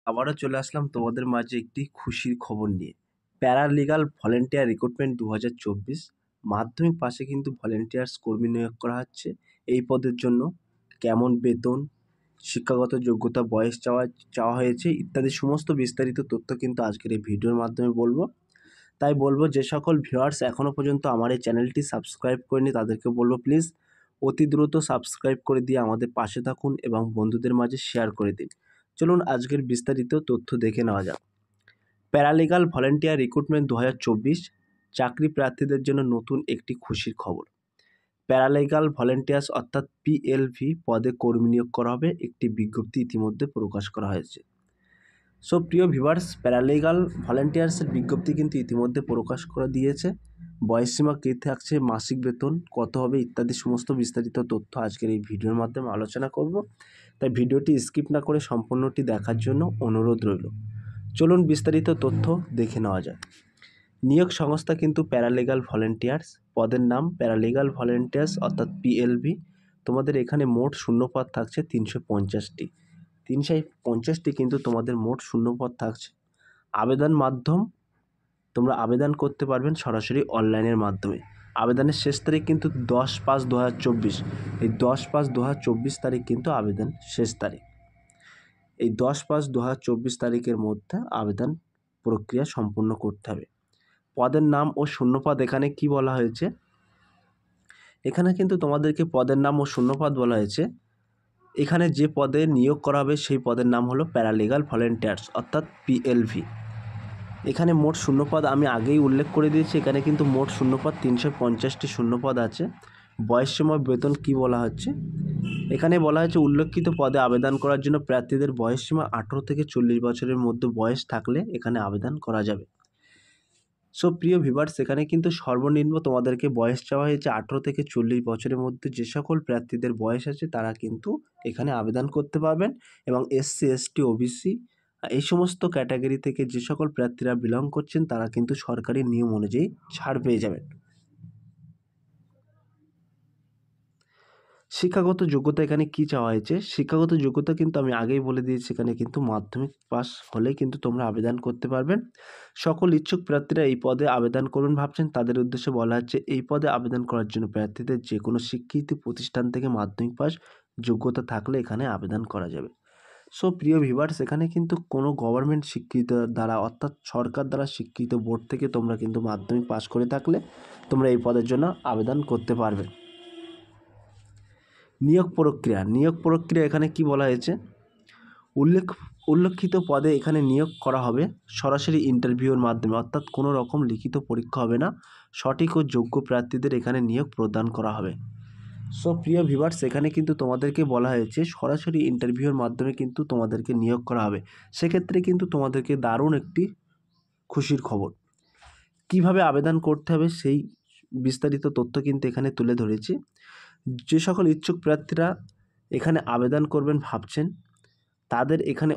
আবারও চলে আসলাম তোমাদের মাঝে একটি খুশির খবর নিয়ে। প্যারালিগাল ভলেন্টিয়ার রিক্রুটমেন্ট ২০২৪ মাধ্যমিক পাশে কিন্তু ভলেন্টিয়ার্স কর্মী নিয়োগ করা হচ্ছে। এই পদের জন্য কেমন বেতন, শিক্ষাগত যোগ্যতা, বয়স চাওয়া হয়েছে ইত্যাদি সমস্ত বিস্তারিত তথ্য কিন্তু আজকের এই ভিডিওর মাধ্যমে বলবো। তাই বলবো যে সকল ভিউয়ার্স এখনও পর্যন্ত আমার এই চ্যানেলটি সাবস্ক্রাইব করেনি তাদেরকে বলবো প্লিজ অতি দ্রুত সাবস্ক্রাইব করে দিয়ে আমাদের পাশে থাকুন এবং বন্ধুদের মাঝে শেয়ার করে দিন। চলুন আজকের বিস্তারিত তথ্য দেখে নেওয়া যাক। প্যারালিগাল ভলেন্টিয়ার রিক্রুটমেন্ট ২০২৪ চাকরি প্রার্থীদের জন্য নতুন একটি খুশির খবর। প্যারালিগাল ভলেন্টিয়ার্স অর্থাৎ পিএলভি পদে কর্মী নিয়োগ করা হবে, একটি বিজ্ঞপ্তি ইতিমধ্যে প্রকাশ করা হয়েছে। সো প্রিয় ভিউয়ার্স, প্যারালিগাল ভলেন্টিয়ার্সের বিজ্ঞপ্তি কিন্তু ইতিমধ্যে প্রকাশ করে দিয়েছে। বয়সসীমা কী থাকছে, মাসিক বেতন কত হবে ইত্যাদি সমস্ত বিস্তারিত তথ্য আজকের এই ভিডিওর মাধ্যমে আলোচনা করব। তাই ভিডিওটি স্কিপ না করে সম্পূর্ণটি দেখার জন্য অনুরোধ রইল। চলুন বিস্তারিত তথ্য দেখে নেওয়া যায়। নিয়োগ সংস্থা কিন্তু প্যারালিগাল ভলেন্টিয়ার্স, পদের নাম প্যারালিগাল ভলেন্টিয়ার্স অর্থাৎ পিএলভি। তোমাদের এখানে মোট শূন্যপদ থাকছে ৩৫০টি। ৩৫০টি কিন্তু তোমাদের মোট শূন্যপদ থাকছে। আবেদন মাধ্যম তোমরা আবেদন করতে পারবেন সরাসরি অনলাইনের মাধ্যমে। আবেদনের শেষ তারিখ কিন্তু 10/5/2024। এই 10/5/2024 তারিখ কিন্তু আবেদন শেষ তারিখ। এই 10/5/2024 তারিখের মধ্যে আবেদন প্রক্রিয়া সম্পূর্ণ করতে হবে। পদের নাম ও শূন্যপদ এখানে কি বলা হয়েছে, এখানে কিন্তু তোমাদেরকে পদের নাম ও শূন্যপদ বলা হয়েছে। এখানে যে পদে নিয়োগ করা হবে সেই পদের নাম হলো প্যারালিগাল ভলেন্টিয়ার্স অর্থাৎ পিএলভি। এখানে মোট শূন্যপদ আমি আগেই উল্লেখ করে দিয়েছি, এখানে কিন্তু মোট শূন্যপদ ৩৫০টি শূন্যপদ আছে। বয়সসীমা বেতন কি বলা হচ্ছে, এখানে বলা হয়েছে উল্লেখিত পদে আবেদন করার জন্য প্রার্থীদের বয়সসীমা 18 থেকে 40 বছরের মধ্যে বয়স থাকলে এখানে আবেদন করা যাবে। সো প্রিয় ভিউয়ার্স, এখানে কিন্তু সর্বনিম্ন তোমাদেরকে বয়স চাওয়া হয়েছে 18 থেকে 40 বছরের মধ্যে। যে সকল প্রার্থীদের বয়স আছে তারা কিন্তু এখানে আবেদন করতে পারবেন এবং এসসি, এসটি, ওবিসি এই সমস্ত ক্যাটাগরি থেকে যে সকল প্রার্থীরা বিলং করছেন তারা কিন্তু সরকারি নিয়ম অনুযায়ী ছাড় পেয়ে যাবেন। শিক্ষাগত যোগ্যতা এখানে কি চাওয়া হয়েছে, শিক্ষাগত যোগ্যতা কিন্তু আমি আগেই বলে দিয়েছি, এখানে কিন্তু মাধ্যমিক পাস হলে কিন্তু তোমরা আবেদন করতে পারবেন। সকল ইচ্ছুক প্রার্থীরা এই পদে আবেদন করুন ভাবছেন তাদের উদ্দেশ্যে বলা হচ্ছে এই পদে আবেদন করার জন্য প্রার্থীদের যে কোনো স্বীকৃত প্রতিষ্ঠান থেকে মাধ্যমিক পাস যোগ্যতা থাকলে এখানে আবেদন করা যাবে। সো প্রিয় ভিউয়ার্স, এখানে কিন্তু কোনো গভর্নমেন্ট স্বীকৃত দ্বারা অর্থাৎ সরকার দ্বারা স্বীকৃত বোর্ড থেকে তোমরা কিন্তু মাধ্যমিক পাস করে থাকলে তোমরা এই পদের জন্য আবেদন করতে পারবে। নিয়োগ প্রক্রিয়া এখানে কি বলা হয়েছে, উল্লেখিত পদে এখানে নিয়োগ করা হবে সরাসরি ইন্টারভিউর মাধ্যমে, অর্থাৎ কোনো রকম লিখিত পরীক্ষা হবে না। সঠিক ও যোগ্য প্রার্থীদের এখানে নিয়োগ প্রদান করা হবে। সো প্রিয় ভিউয়ার্স, এখানে কিন্তু তোমাদেরকে বলা হয়েছে সরাসরি ইন্টারভিউর মাধ্যমে কিন্তু তোমাদেরকে নিয়োগ করা হবে। সেক্ষেত্রে কিন্তু তোমাদেরকে দারুণ একটি খুশির খবর। কিভাবে আবেদন করতে হবে সেই বিস্তারিত তথ্য কিন্তু এখানে তুলে ধরেছি। যে সকল ইচ্ছুক প্রার্থীরা এখানে আবেদন করবেন ভাবছেন তাদের এখানে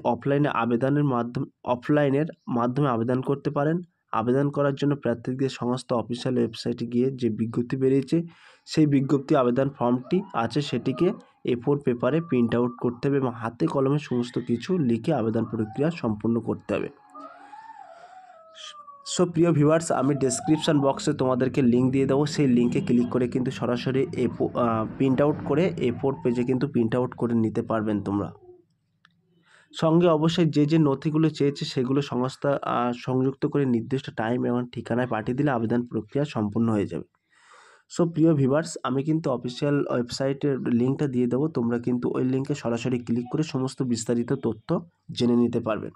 অফলাইনের মাধ্যমে আবেদন করতে পারেন। আবেদন করার জন্য প্রার্থীদের সমস্ত অফিসিয়াল ওয়েবসাইটে গিয়ে যে বিজ্ঞপ্তি বেরিয়েছে সেই বিজ্ঞপ্তি আবেদন ফর্মটি আছে সেটিকে A4 পেপারে প্রিন্ট আউট করতে হবে এবং হাতে কলমে সমস্ত কিছু লিখে আবেদন প্রক্রিয়া সম্পূর্ণ করতে হবে। সো প্রিয় ভিউয়ার্স, আমি ডেসক্রিপশান বক্সে তোমাদেরকে লিঙ্ক দিয়ে দেবো, সেই লিঙ্কে ক্লিক করে কিন্তু সরাসরি প্রিন্ট আউট করে A4 পেজে কিন্তু প্রিন্ট আউট করে নিতে পারবেন তোমরা। সঙ্গে অবশ্যই যে নথিগুলো চেয়েছে সেগুলো সংস্থা সংযুক্ত করে নির্দিষ্ট টাইম এবং ঠিকানায় পাঠিয়ে দিলে আবেদন প্রক্রিয়া সম্পূর্ণ হয়ে যাবে। সো প্রিয় ভিউয়ার্স, আমি কিন্তু অফিসিয়াল ওয়েবসাইটের লিঙ্কটা দিয়ে দেবো, তোমরা কিন্তু ওই লিঙ্কে সরাসরি ক্লিক করে সমস্ত বিস্তারিত তথ্য জেনে নিতে পারবেন।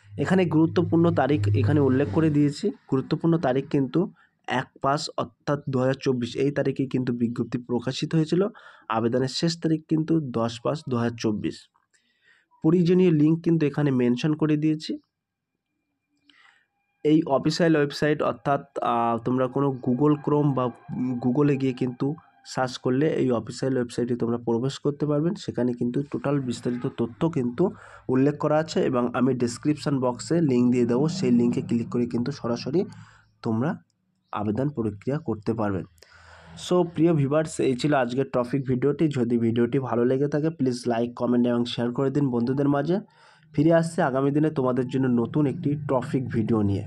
এখানে গুরুত্বপূর্ণ তারিখ এখানে উল্লেখ করে দিয়েছি। গুরুত্বপূর্ণ তারিখ কিন্তু 1/5 অর্থাৎ 2024 এই তারিখে কিন্তু বিজ্ঞপ্তি প্রকাশিত হয়েছিল। আবেদনের শেষ তারিখ কিন্তু 10/5/2024। প্রয়োজনীয় লিঙ্ক কিন্তু এখানে মেনশন করে দিয়েছি। এই অফিসিয়াল ওয়েবসাইট অর্থাৎ তোমরা কোনো গুগল ক্রোম বা গুগলে গিয়ে কিন্তু সার্চ করলে এই অফিসিয়াল ওয়েবসাইটে তোমরা প্রবেশ করতে পারবেন। সেখানে কিন্তু টোটাল বিস্তারিত তথ্য কিন্তু উল্লেখ করা আছে এবং আমি ডেসক্রিপশান বক্সে লিঙ্ক দিয়ে দেবো, সেই লিঙ্কে ক্লিক করে কিন্তু সরাসরি তোমরা আবেদন প্রক্রিয়া করতে পারবেন। সো প্রিয় ভিউয়ার্স, এই ছিল আজকের টপিক ভিডিওটি। যদি ভিডিওটি ভালো লেগে থাকে প্লিজ লাইক, কমেন্ট এবং শেয়ার করে দিন বন্ধুদের মাঝে। ফিরে আসছে আগামী দিনে তোমাদের জন্য নতুন একটি টপিক ভিডিও নিয়ে।